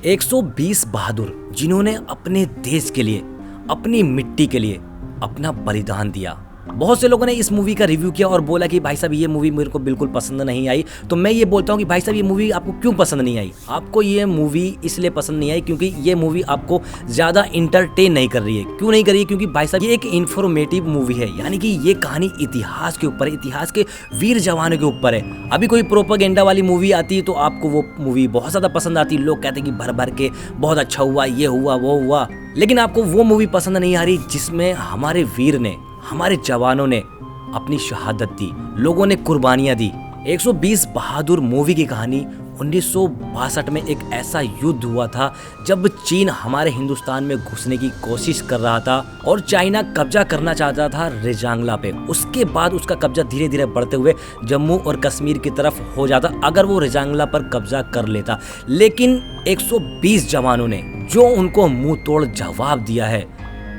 120 बहादुर जिन्होंने अपने देश के लिए, अपनी मिट्टी के लिए अपना बलिदान दिया। बहुत से लोगों ने इस मूवी का रिव्यू किया और बोला कि भाई साहब ये मूवी मेरे को बिल्कुल पसंद नहीं आई। तो मैं ये बोलता हूँ कि भाई साहब ये मूवी आपको क्यों पसंद नहीं आई? आपको ये मूवी इसलिए पसंद नहीं आई क्योंकि ये मूवी आपको ज़्यादा इंटरटेन नहीं कर रही है। क्यों नहीं कर रही है? क्योंकि भाई साहब ये एक इन्फॉर्मेटिव मूवी है, यानी कि ये कहानी इतिहास के ऊपर है, इतिहास के वीर जवानों के ऊपर है। अभी कोई प्रोपेगेंडा वाली मूवी आती है तो आपको वो मूवी बहुत ज़्यादा पसंद आती है, लोग कहते हैं कि भर भर के बहुत अच्छा हुआ, ये हुआ वो हुआ। लेकिन आपको वो मूवी पसंद नहीं आ रही जिसमें हमारे वीर ने, हमारे जवानों ने अपनी शहादत दी, लोगों ने कुर्बानियां दी। 120 बहादुर मूवी की कहानी 1962 में एक ऐसा युद्ध हुआ था जब चीन हमारे हिंदुस्तान में घुसने की कोशिश कर रहा था और चाइना कब्जा करना चाहता था रेजांगला पे। उसके बाद उसका कब्जा धीरे धीरे बढ़ते हुए जम्मू और कश्मीर की तरफ हो जाता अगर वो रेजांगला पर कब्जा कर लेता। लेकिन 120 जवानों ने जो उनको मुंह तोड़ जवाब दिया है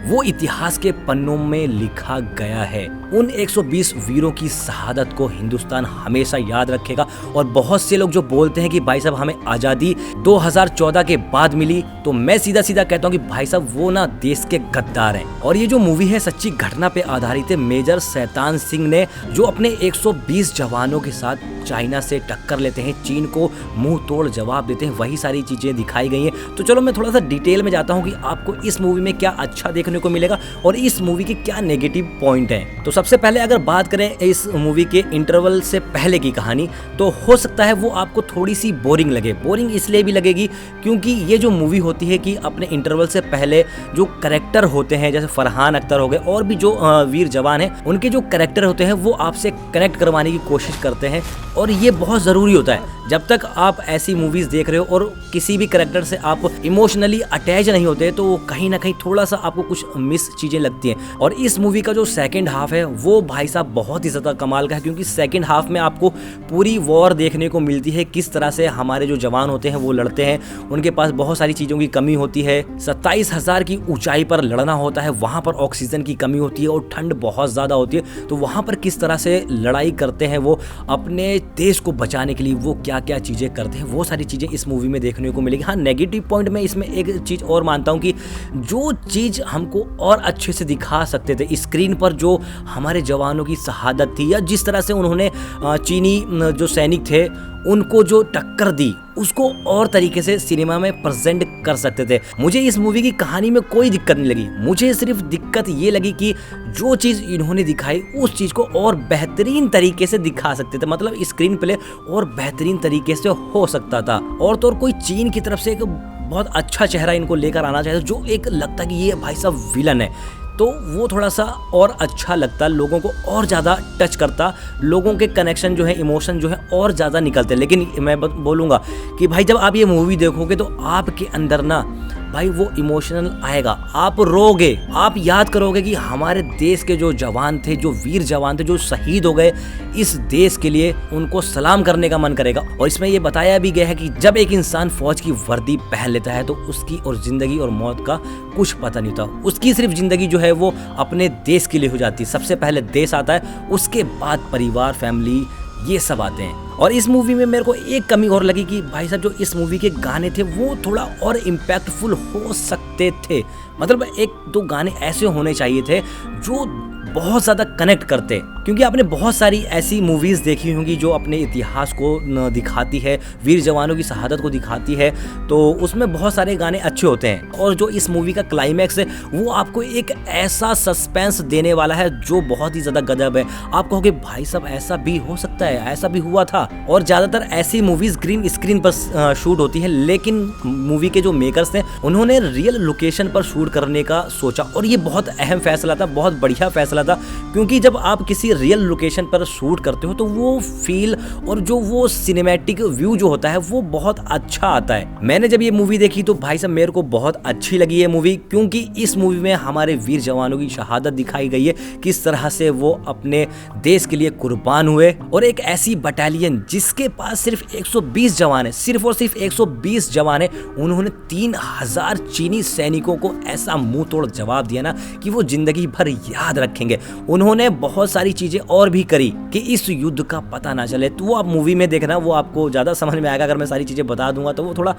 वो इतिहास के पन्नों में लिखा गया है। उन 120 वीरों की शहादत को हिंदुस्तान हमेशा याद रखेगा। और बहुत से लोग जो बोलते हैं कि भाई साहब हमें आज़ादी 2014 के बाद मिली, तो मैं सीधा सीधा कहता हूं कि भाई साहब वो ना देश के गद्दार हैं। और ये जो मूवी है सच्ची घटना पे आधारित है। मेजर शैतान सिंह ने जो अपने 120 जवानों के साथ चाइना से टक्कर लेते हैं, चीन को मुंह तोड़ जवाब देते हैं, वही सारी चीजें दिखाई गई हैं। तो चलो मैं थोड़ा सा डिटेल में जाता हूं कि आपको इस मूवी में क्या अच्छा देखने को मिलेगा और इस मूवी के क्या नेगेटिव पॉइंट हैं। तो सबसे पहले अगर बात करें इस मूवी के इंटरवल से पहले की कहानी, तो हो सकता है वो आपको थोड़ी सी बोरिंग लगे। बोरिंग इसलिए भी लगेगी क्योंकि ये जो मूवी होती है कि अपने इंटरवल से पहले जो कैरेक्टर होते हैं, जैसे फरहान अख्तर हो गए और भी जो वीर जवान हैं, उनके जो कैरेक्टर होते हैं वो आपसे कनेक्ट करवाने की कोशिश करते हैं। और ये बहुत ज़रूरी होता है। जब तक आप ऐसी मूवीज़ देख रहे हो और किसी भी कैरेक्टर से आप इमोशनली अटैच नहीं होते तो कहीं ना कहीं थोड़ा सा आपको कुछ मिस चीज़ें लगती हैं। और इस मूवी का जो सेकंड हाफ है वो भाई साहब बहुत ही ज़्यादा कमाल का है, क्योंकि सेकंड हाफ में आपको पूरी वॉर देखने को मिलती है, किस तरह से हमारे जो जवान होते हैं वो लड़ते हैं। उनके पास बहुत सारी चीज़ों की कमी होती है, 27,000 की ऊंचाई पर लड़ना होता है, वहाँ पर ऑक्सीजन की कमी होती है और ठंड बहुत ज़्यादा होती है। तो वहाँ पर किस तरह से लड़ाई करते हैं वो अपने देश को बचाने के लिए, वो क्या क्या चीज़ें करते हैं, वो सारी चीज़ें इस मूवी में देखने को मिलेगी। हाँ, नेगेटिव पॉइंट में इसमें एक चीज़ और मानता हूँ कि जो चीज़ हमको और अच्छे से दिखा सकते थे स्क्रीन पर, जो हमारे जवानों की शहादत थी या जिस तरह से उन्होंने चीनी जो सैनिक थे उनको जो टक्कर दी, उसको और तरीके से सिनेमा में प्रेजेंट कर सकते थे। मुझे इस मूवी की कहानी में कोई दिक्कत नहीं लगी। मुझे सिर्फ दिक्कत ये लगी कि जो चीज़ इन्होंने दिखाई उस चीज़ को और बेहतरीन तरीके से दिखा सकते थे, मतलब स्क्रीन प्ले और बेहतरीन तरीके से हो सकता था। और तो और कोई चीन की तरफ से एक बहुत अच्छा चेहरा इनको लेकर आना चाहिए, जो एक लगता कि ये भाई साहब विलन है, तो वो थोड़ा सा और अच्छा लगता, लोगों को और ज़्यादा टच करता, लोगों के कनेक्शन जो है, इमोशन जो है और ज़्यादा निकलते। लेकिन मैं बोलूँगा कि भाई जब आप ये मूवी देखोगे तो आपके अंदर ना भाई वो इमोशनल आएगा, आप रोगे, आप याद करोगे कि हमारे देश के जो जवान थे, जो वीर जवान थे, जो शहीद हो गए इस देश के लिए, उनको सलाम करने का मन करेगा। और इसमें ये बताया भी गया है कि जब एक इंसान फौज की वर्दी पहन लेता है तो उसकी और जिंदगी और मौत का कुछ पता नहीं होता। उसकी सिर्फ जिंदगी जो है वो अपने देश के लिए हो जाती है। सबसे पहले देश आता है, उसके बाद परिवार, फैमिली, ये सब आते हैं। और इस मूवी में मेरे को एक कमी और लगी कि भाई साहब जो इस मूवी के गाने थे वो थोड़ा और इम्पैक्टफुल हो सकते थे। मतलब एक दो गाने ऐसे होने चाहिए थे जो बहुत ज़्यादा कनेक्ट करते, क्योंकि आपने बहुत सारी ऐसी मूवीज़ देखी होंगी जो अपने इतिहास को दिखाती है, वीर जवानों की शहादत को दिखाती है, तो उसमें बहुत सारे गाने अच्छे होते हैं। और जो इस मूवी का क्लाइमैक्स है वो आपको एक ऐसा सस्पेंस देने वाला है जो बहुत ही ज़्यादा गजब है। आप कहोगे भाई साहब ऐसा भी हो सकता है, ऐसा भी हुआ था। और ज़्यादातर ऐसी मूवीज़ ग्रीन स्क्रीन पर शूट होती है, लेकिन मूवी के जो मेकर्स थे उन्होंने रियल लोकेशन पर शूट करने का सोचा, और ये बहुत अहम फैसला था, बहुत बढ़िया फैसला था। क्योंकि जब आप किसी रियल लोकेशन पर शूट करते हो तो वो फील और जो वो सिनेमैटिक व्यू जो होता है वो बहुत अच्छा आता है। मैंने जब ये मूवी देखी तो भाई साहब मेरे को बहुत अच्छी लगी ये मूवी, क्योंकि इस मूवी में हमारे वीर जवानों की शहादत दिखाई गई है, किस तरह से वो अपने देश के लिए कुर्बान हुए। और एक ऐसी बटालियन जिसके पास सिर्फ 120 जवान है, सिर्फ और सिर्फ 120 जवान है, उन्होंने 3000 चीनी सैनिकों को ऐसा मुंह तोड़ जवाब दिया ना कि वो जिंदगी भर याद रखेंगे। करेंगे। उन्होंने बहुत सारी चीज़ें और भी करी कि इस युद्ध का पता ना चले, तो वो आप मूवी में देखना, वो आपको ज़्यादा समझ में आएगा। अगर मैं सारी चीज़ें बता दूंगा तो वो थोड़ा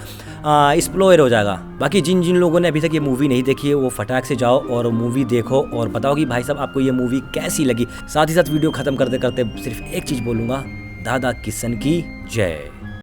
एक्सप्लोर हो जाएगा। बाकी जिन जिन लोगों ने अभी तक ये मूवी नहीं देखी है वो फटाक से जाओ और मूवी देखो और बताओ कि भाई साहब आपको ये मूवी कैसी लगी। साथ ही साथ वीडियो खत्म करते करते सिर्फ एक चीज़ बोलूँगा, दादा किशन की जय।